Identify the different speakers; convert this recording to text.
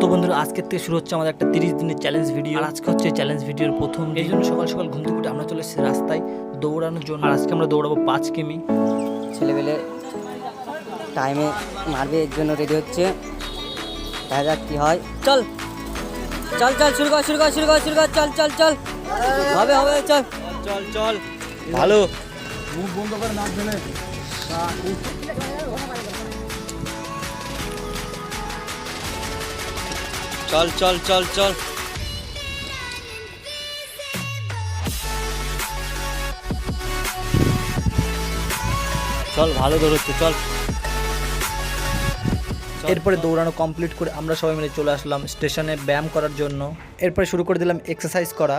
Speaker 1: তো বন্ধুরা আজকের থেকে শুরু হচ্ছে আমাদের একটা 30 দিনের চ্যালেঞ্জ ভিডিও। আর আজকে হচ্ছে চ্যালেঞ্জ ভিডিওর প্রথম। এই জন্য সকাল সকাল ঘুম থেকে উঠে আমরা চলে এসেছি রাস্তায় দৌড়ানোর জন্য। আর আজকে আমরা দৌড়াবো 5 কিমি।
Speaker 2: ছেলেবেলে টাইমে মারবে এর জন্য রেডি হচ্ছে, দেখা যাক কি হয়। চল চল চল শুরু কর শুরু কর শুরু কর শুরু কর, চল চল চল, হবে হবে, চল
Speaker 1: চল চল ভালো।
Speaker 3: মুখ বন্ধ করে নাক ঢেলে
Speaker 1: চল চল চল চল চল, ভালো দৌড়চ্ছে, চল। এরপরে দৌড়ানো কমপ্লিট করে আমরা সবাই মিলে চলে আসলাম স্টেশনে ব্যায়াম করার জন্য। এরপরে শুরু করে দিলাম এক্সারসাইজ করা।